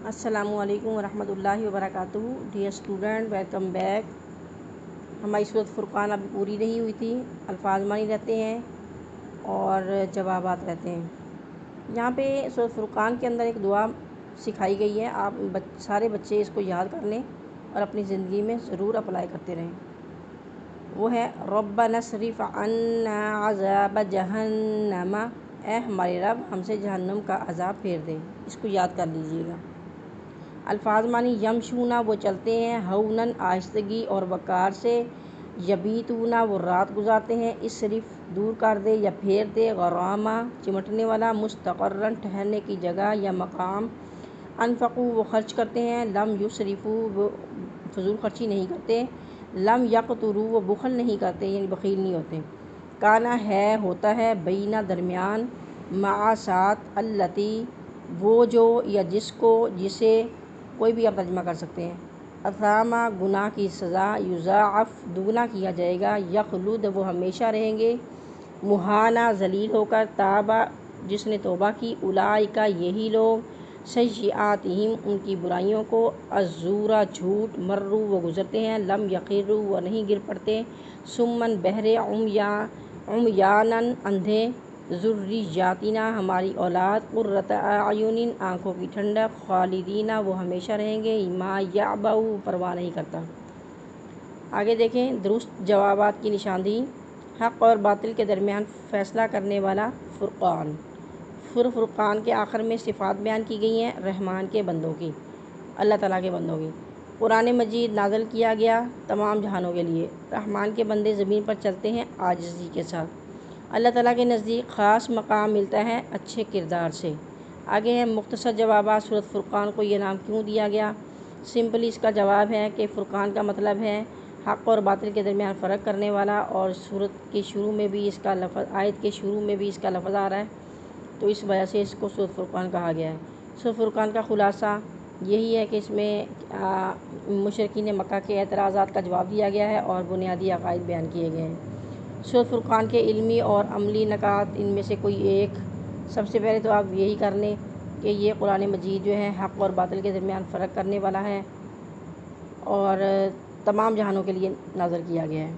السلام علیکم ورحمۃ اللہ وبرکاتہ۔ Dear student, welcome back. ہماری سورۃ فرقان ابھی پوری نہیں ہوئی تھی۔ الفاظ معنی رہتے ہیں اور جوابات رہتے ہیں۔ یہاں پہ سورۃ فرقان کے اندر ایک دعا سکھائی گئی ہے، آپ سارے بچے اس کو یاد کر لیں اور اپنی زندگی میں ضرور اپلائی کرتے رہیں۔ وہ ہے ربنا اصرف عنا عذاب جہنم، اے ہمارے رب ہم سے جہنم کا عذاب پھیر دے۔ اس کو یاد کر لیجیے گا۔ الفاظ معنی یمشونا وہ چلتے ہیں، ہونن آہستگی اور وقار سے، یبیتونا وہ رات گزارتے ہیں، اسرف دور کر دے یا پھیر دے، غرامہ چمٹنے والا، مستقرن ٹھہرنے کی جگہ یا مقام، انفقو وہ خرچ کرتے ہیں، لم یسرفو وہ فضول خرچی نہیں کرتے، لم یقترو وہ بخل نہیں کرتے یعنی بخیل نہیں ہوتے، کانا ہے ہوتا ہے، بینہ درمیان، مع ساتھ، التی وہ جو یا جس کو جسے کوئی بھی آپ ترجمہ کر سکتے ہیں، اثامہ گناہ کی سزا، یضاعف دگنا کیا جائے گا، یخلد وہ ہمیشہ رہیں گے، مہانہ ذلیل ہو کر، تابہ جس نے توبہ کی، اولئک یہی لوگ، سیئاتہم ان کی برائیوں کو، الزورا جھوٹ، مرو وہ گزرتے ہیں، لم یخروا وہ نہیں گر پڑتے، سمن بہرے، عمیانن اندھے، ذریاتنا ہماری اولاد، قرۃ اعین آنکھوں کی ٹھنڈک، خالدین وہ ہمیشہ رہیں گے، ما یعبؤ پرواہ نہیں کرتا۔ آگے دیکھیں درست جوابات کی نشاندہی۔ حق اور باطل کے درمیان فیصلہ کرنے والا فرقان۔ فرقان کے آخر میں صفات بیان کی گئی ہیں رحمان کے بندوں کی، اللہ تعالیٰ کے بندوں کی۔ قرآن مجید نازل کیا گیا تمام جہانوں کے لیے۔ رحمان کے بندے زمین پر چلتے ہیں عاجزی کے ساتھ۔ اللہ تعالیٰ کے نزدیک خاص مقام ملتا ہے اچھے کردار سے۔ آگے ہیں مختصر جوابات۔ سورۃ فرقان کو یہ نام کیوں دیا گیا؟ سمپلی اس کا جواب ہے کہ فرقان کا مطلب ہے حق اور باطل کے درمیان فرق کرنے والا، اور سورت کے شروع میں بھی اس کا لفظ، آیت کے شروع میں بھی اس کا لفظ آ رہا ہے، تو اس وجہ سے اس کو سورۃ فرقان کہا گیا ہے۔ سورۃ فرقان کا خلاصہ یہی ہے کہ اس میں مشرکین مکہ کے اعتراضات کا جواب دیا گیا ہے اور بنیادی عقائد بیان کیے گئے ہیں۔ سورۃ فرقان کے علمی اور عملی نکات ان میں سے کوئی ایک، سب سے پہلے تو آپ یہی کر لیں کہ یہ قرآن مجید جو ہے حق اور باطل کے درمیان فرق کرنے والا ہے اور تمام جہانوں کے لیے نازل کیا گیا ہے۔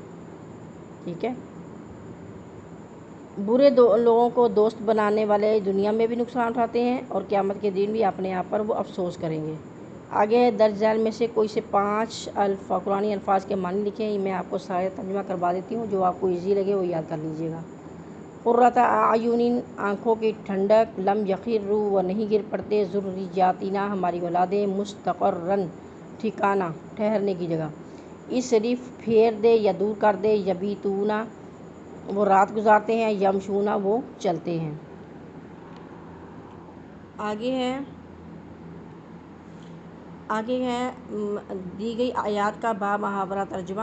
ٹھیک ہے۔ برے لوگوں کو دوست بنانے والے دنیا میں بھی نقصان اٹھاتے ہیں اور قیامت کے دن بھی اپنے آپ پر وہ افسوس کریں گے۔ آگے درج ذیل میں سے کوئی سے 5 قرآنی الفاظ کے معنی لکھیں، میں آپ کو سارے ترجمہ کروا دیتی ہوں، جو آپ کو ایزی لگے وہ یاد کر لیجیے گا۔ قرۃ اعین آنکھوں کی ٹھنڈک، لم یخروا وہ نہیں گر پڑتے، ذریاتنا ہماری اولادیں، مستقرن ٹھکانہ ٹھہرنے کی جگہ، اسرف پھیر دے یا دور کر دے، یبیتونا وہ رات گزارتے ہیں، یمشونا وہ چلتے ہیں۔ آگے ہے دی گئی آیات کا با محاورہ ترجمہ۔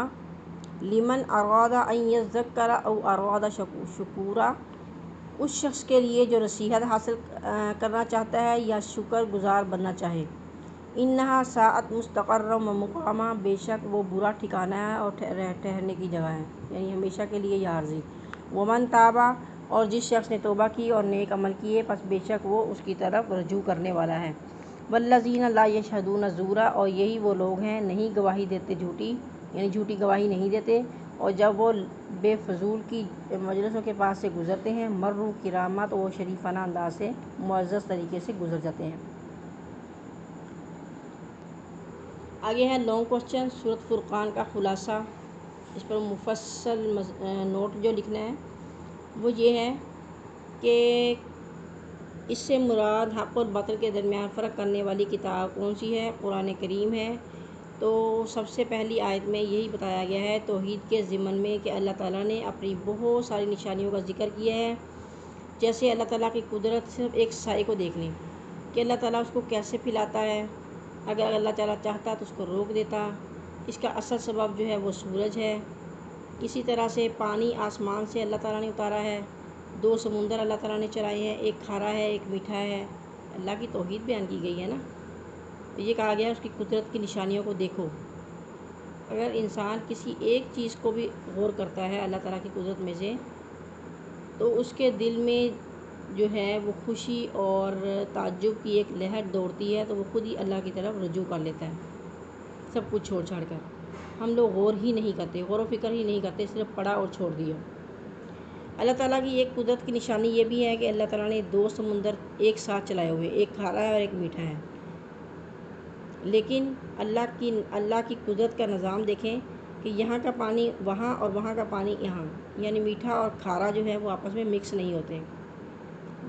لمن اراد ان یذکر او اراد شکورا، اس شخص کے لیے جو نصیحت حاصل کرنا چاہتا ہے یا شکر گزار بننا چاہے۔ انہا ساءت مستقرا و مقاما، بے شک وہ برا ٹھکانہ ہے اور ٹھہرنے کی جگہ ہے، یعنی ہمیشہ کے لیے یہ عارضی۔ ومن تابا، اور جس شخص نے توبہ کی اور نیک عمل کیے، پس بے شک وہ اس کی طرف رجوع کرنے والا ہے۔ والذین لا یشہدون الزور، اور یہی وہ لوگ ہیں نہیں گواہی دیتے جھوٹی، یعنی جھوٹی گواہی نہیں دیتے، اور جب وہ بے فضول کی مجلسوں کے پاس سے گزرتے ہیں، مروا کراما تو وہ شریفانہ انداز سے معزز طریقے سے گزر جاتے ہیں۔ آگے ہے لانگ کوسچن۔ سورۃ فرقان کا خلاصہ، اس پر مفصل نوٹ جو لکھنا ہے وہ یہ ہے کہ اس سے مراد حق اور باطل کے درمیان فرق کرنے والی کتاب کون سی ہے؟ قرآن کریم ہے۔ تو سب سے پہلی آیت میں یہی بتایا گیا ہے توحید کے ضمن میں کہ اللہ تعالیٰ نے اپنی بہت ساری نشانیوں کا ذکر کیا ہے، جیسے اللہ تعالیٰ کی قدرت، صرف ایک سائے کو دیکھ لیں کہ اللہ تعالیٰ اس کو کیسے پھیلاتا ہے، اگر اللہ تعالیٰ چاہتا تو اس کو روک دیتا، اس کا اصل سبب جو ہے وہ سورج ہے۔ اسی طرح سے پانی آسمان سے اللہ تعالیٰ نے اتارا ہے، 2 سمندر اللہ تعالیٰ نے چلائے ہیں، ایک کھارا ہے ایک میٹھا ہے، اللہ کی توحید بیان کی گئی ہے نا۔ یہ کہا گیا ہے اس کی قدرت کی نشانیوں کو دیکھو۔ اگر انسان کسی ایک چیز کو بھی غور کرتا ہے اللہ تعالیٰ کی قدرت میں سے، تو اس کے دل میں جو ہے وہ خوشی اور تعجب کی ایک لہر دوڑتی ہے تو وہ خود ہی اللہ کی طرف رجوع کر لیتا ہے، سب کچھ چھوڑ چھاڑ کر۔ ہم لوگ غور ہی نہیں کرتے، غور و فکر ہی نہیں کرتے، صرف پڑھا اور چھوڑ دیا۔ اللہ تعالیٰ کی ایک قدرت کی نشانی یہ بھی ہے کہ اللہ تعالیٰ نے 2 سمندر ایک ساتھ چلائے ہوئے، ایک کھارا ہے اور ایک میٹھا ہے۔ لیکن اللہ کی قدرت کا نظام دیکھیں کہ یہاں کا پانی وہاں اور وہاں کا پانی یہاں، یعنی میٹھا اور کھارا جو ہے وہ آپس میں مکس نہیں ہوتے۔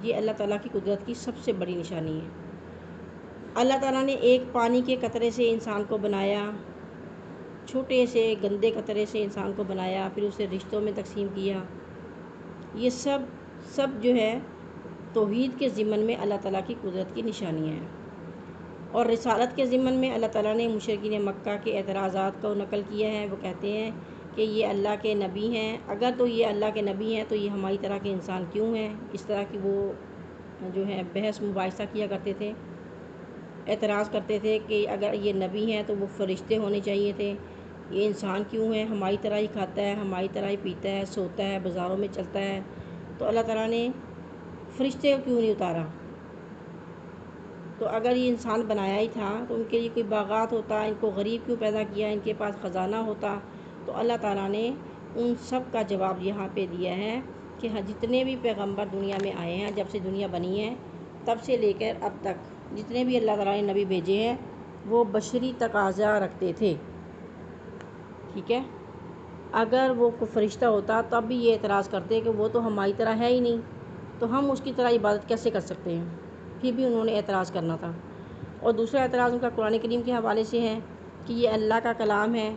یہ اللہ تعالیٰ کی قدرت کی سب سے بڑی نشانی ہے۔ اللہ تعالیٰ نے ایک پانی کے قطرے سے انسان کو بنایا، چھوٹے سے گندے قطرے سے انسان کو بنایا، پھر اسے رشتوں میں تقسیم کیا۔ یہ سب جو ہے توحید کے ضمن میں اللہ تعالیٰ کی قدرت کی نشانیاں ہیں۔ اور رسالت کے ضمن میں اللہ تعالیٰ نے مشرکین مکہ کے اعتراضات کو نقل کیا ہے۔ وہ کہتے ہیں کہ یہ اللہ کے نبی ہیں، اگر تو یہ اللہ کے نبی ہیں تو یہ ہماری طرح کے انسان کیوں ہیں؟ اس طرح کی وہ جو ہے بحث مباحثہ کیا کرتے تھے، اعتراض کرتے تھے کہ اگر یہ نبی ہیں تو وہ فرشتے ہونے چاہیے تھے، یہ انسان کیوں ہے؟ ہماری طرح ہی کھاتا ہے، ہماری طرح ہی پیتا ہے، سوتا ہے، بازاروں میں چلتا ہے، تو اللہ تعالیٰ نے فرشتے کیوں نہیں اتارا؟ تو اگر یہ انسان بنایا ہی تھا تو ان کے لیے کوئی باغات ہوتا، ان کو غریب کیوں پیدا کیا، ان کے پاس خزانہ ہوتا؟ تو اللہ تعالیٰ نے ان سب کا جواب یہاں پہ دیا ہے کہ جتنے بھی پیغمبر دنیا میں آئے ہیں، جب سے دنیا بنی ہے تب سے لے کر اب تک جتنے بھی اللہ تعالیٰ نے نبی بھیجے ہیں وہ بشری تقاضا رکھتے تھے، ٹھیک ہے؟ اگر وہ کوئی فرشتہ ہوتا تب بھی یہ اعتراض کرتے کہ وہ تو ہماری طرح ہے ہی نہیں، تو ہم اس کی طرح عبادت کیسے کر سکتے ہیں؟ پھر بھی انہوں نے اعتراض کرنا تھا۔ اور دوسرا اعتراض ان کا قرآن کریم کے حوالے سے ہے کہ یہ اللہ کا کلام ہے۔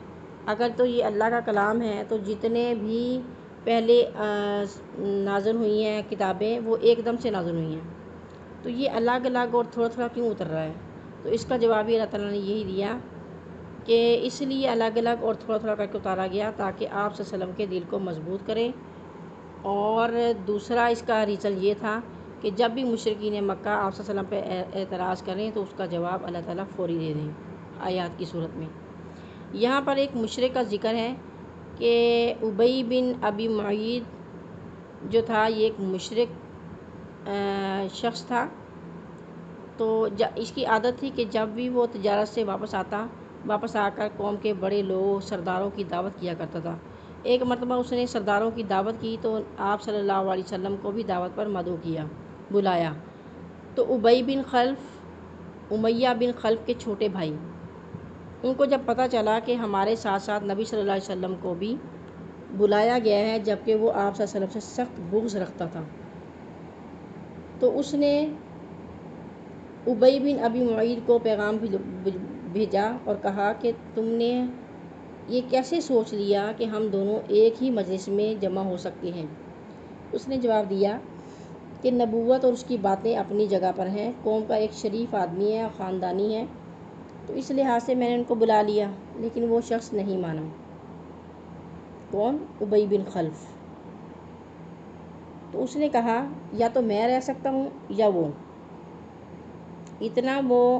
اگر تو یہ اللہ کا کلام ہے تو جتنے بھی پہلے نازل ہوئی ہیں کتابیں وہ ایک دم سے نازل ہوئی ہیں، تو یہ الگ الگ اور تھوڑا تھوڑا کیوں اتر رہا ہے؟ تو اس کا جواب بھی اللہ تعالیٰ نے یہی دیا کہ اس لیے الگ الگ اور تھوڑا تھوڑا کر کے اتارا گیا تاکہ آپ صلی اللہ علیہ وسلم کے دل کو مضبوط کریں۔ اور دوسرا اس کا ریزن یہ تھا کہ جب بھی مشرکین مکہ آپ صلی اللہ علیہ وسلم پہ اعتراض کریں تو اس کا جواب اللہ تعالیٰ فوری دے دیں آیات کی صورت میں۔ یہاں پر ایک مشرک کا ذکر ہے کہ ابی بن ابی معید جو تھا یہ ایک مشرک شخص تھا، تو اس کی عادت تھی کہ جب بھی وہ تجارت سے واپس آ کر قوم کے بڑے لوگ سرداروں کی دعوت کیا کرتا تھا۔ ایک مرتبہ اس نے سرداروں کی دعوت کی تو آپ صلی اللہ علیہ وسلم کو بھی دعوت پر مدعو کیا، بلایا۔ تو امیہ بن خلف کے چھوٹے بھائی، ان کو جب پتہ چلا کہ ہمارے ساتھ ساتھ نبی صلی اللہ علیہ وسلم کو بھی بلایا گیا ہے جبکہ وہ آپ صلی اللہ علیہ وسلم سے سخت بغض رکھتا تھا، تو اس نے ابی بن ابی معید کو پیغام بھیجا اور کہا کہ تم نے یہ کیسے سوچ لیا کہ ہم دونوں ایک ہی مجلس میں جمع ہو سکتے ہیں؟ اس نے جواب دیا کہ نبوت اور اس کی باتیں اپنی جگہ پر ہیں، قوم کا ایک شریف آدمی ہے، خاندانی ہے، تو اس لحاظ سے میں نے ان کو بلا لیا، لیکن وہ شخص نہیں مانا۔ کون؟ ابی بن خلف۔ تو اس نے کہا یا تو میں رہ سکتا ہوں یا وہ۔ اتنا وہ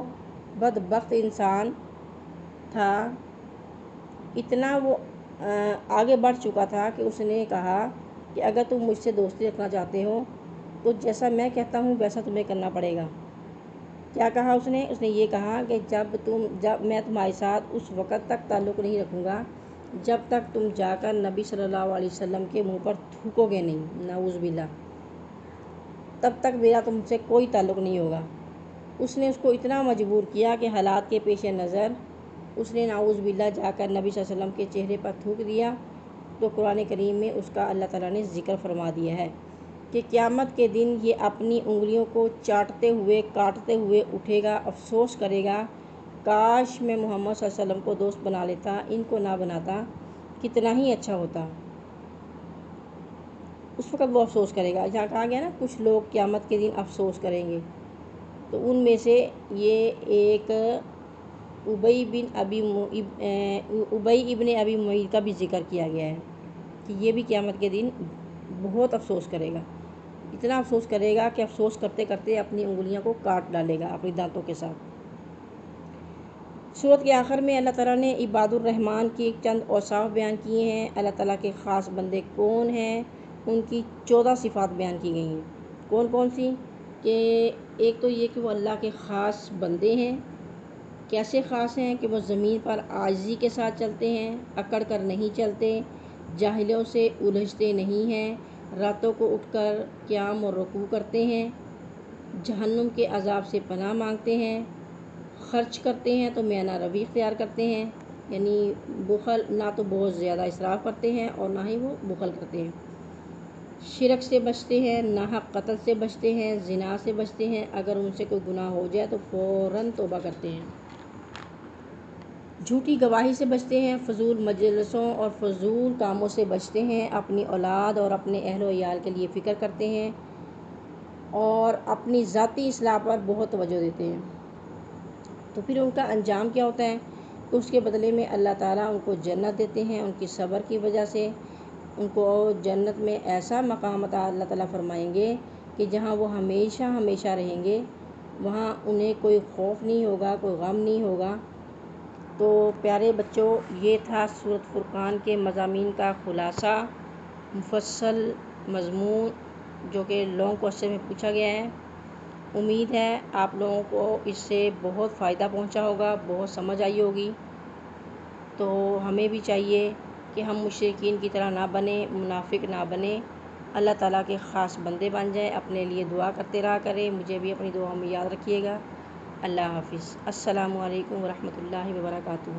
بدبخت انسان تھا، اتنا وہ آگے بڑھ چکا تھا کہ اس نے کہا کہ اگر تم مجھ سے دوستی رکھنا چاہتے ہو تو جیسا میں کہتا ہوں ویسا تمہیں کرنا پڑے گا۔ کیا کہا اس نے؟ اس نے یہ کہا کہ جب میں تمہارے ساتھ اس وقت تک تعلق نہیں رکھوں گا جب تک تم جا کر نبی صلی اللہ علیہ وسلم کے منہ پر تھوکو گے نہیں، نعوذ باللہ، تب تک میرا تم سے کوئی تعلق نہیں ہوگا۔ اس نے اس کو اتنا مجبور کیا کہ حالات کے پیش نظر اس نے نعوذ باللہ جا کر نبی صلی اللہ علیہ وسلم کے چہرے پر تھوک دیا۔ تو قرآن کریم میں اس کا اللہ تعالیٰ نے ذکر فرما دیا ہے کہ قیامت کے دن یہ اپنی انگلیوں کو چاٹتے ہوئے کاٹتے ہوئے اٹھے گا، افسوس کرے گا کاش میں محمد صلی اللہ علیہ وسلم کو دوست بنا لیتا، ان کو نہ بناتا، کتنا ہی اچھا ہوتا۔ اس وقت وہ افسوس کرے گا۔ جہاں کہا گیا نا کچھ لوگ قیامت کے دن افسوس کریں گے، تو ان میں سے یہ ایک ابی ابن ابی معید کا بھی ذکر کیا گیا ہے کہ یہ بھی قیامت کے دن بہت افسوس کرے گا، اتنا افسوس کرے گا کہ افسوس کرتے کرتے اپنی انگلیاں کو کاٹ ڈالے گا اپنی دانتوں کے ساتھ۔ سورت کے آخر میں اللہ تعالیٰ نے عباد الرحمن کی چند اوصاف بیان کیے ہیں، اللہ تعالیٰ کے خاص بندے کون ہیں، ان کی 14 صفات بیان کی گئی ہیں۔ کون کون سی؟ کہ ایک تو یہ کہ وہ اللہ کے خاص بندے ہیں۔ کیسے خاص ہیں؟ کہ وہ زمین پر عاجزی کے ساتھ چلتے ہیں، اکڑ کر نہیں چلتے، جاہلوں سے الجھتے نہیں ہیں، راتوں کو اٹھ کر قیام اور رکوع کرتے ہیں، جہنم کے عذاب سے پناہ مانگتے ہیں، خرچ کرتے ہیں تو میانہ روی اختیار کرتے ہیں، یعنی بخل نہ تو بہت زیادہ اسراف کرتے ہیں اور نہ ہی وہ بخل کرتے ہیں، شرک سے بچتے ہیں، ناحق قتل سے بچتے ہیں، زنا سے بچتے ہیں، اگر ان سے کوئی گناہ ہو جائے تو فوراً توبہ کرتے ہیں، جھوٹی گواہی سے بچتے ہیں، فضول مجلسوں اور فضول کاموں سے بچتے ہیں، اپنی اولاد اور اپنے اہل و عیال کے لیے فکر کرتے ہیں اور اپنی ذاتی اصلاح پر بہت توجہ دیتے ہیں۔ تو پھر ان کا انجام کیا ہوتا ہے؟ تو اس کے بدلے میں اللہ تعالیٰ ان کو جنت دیتے ہیں، ان کی صبر کی وجہ سے ان کو جنت میں ایسا مقام عطا اللہ تعالیٰ فرمائیں گے کہ جہاں وہ ہمیشہ ہمیشہ رہیں گے، وہاں انہیں کوئی خوف نہیں ہوگا، کوئی غم نہیں ہوگا۔ تو پیارے بچوں، یہ تھا سورۃ فرقان کے مضامین کا خلاصہ، مفصل مضمون جو کہ لانگ کوسچن میں پوچھا گیا ہے۔ امید ہے آپ لوگوں کو اس سے بہت فائدہ پہنچا ہوگا، بہت سمجھ آئی ہوگی۔ تو ہمیں بھی چاہیے کہ ہم مشرکین کی طرح نہ بنیں، منافق نہ بنیں، اللہ تعالیٰ کے خاص بندے بن جائیں، اپنے لیے دعا کرتے رہا کریں۔ مجھے بھی اپنی دعاؤں میں یاد رکھیے گا۔ اللہ حافظ۔ السلام علیکم ورحمۃ اللہ وبرکاتہ۔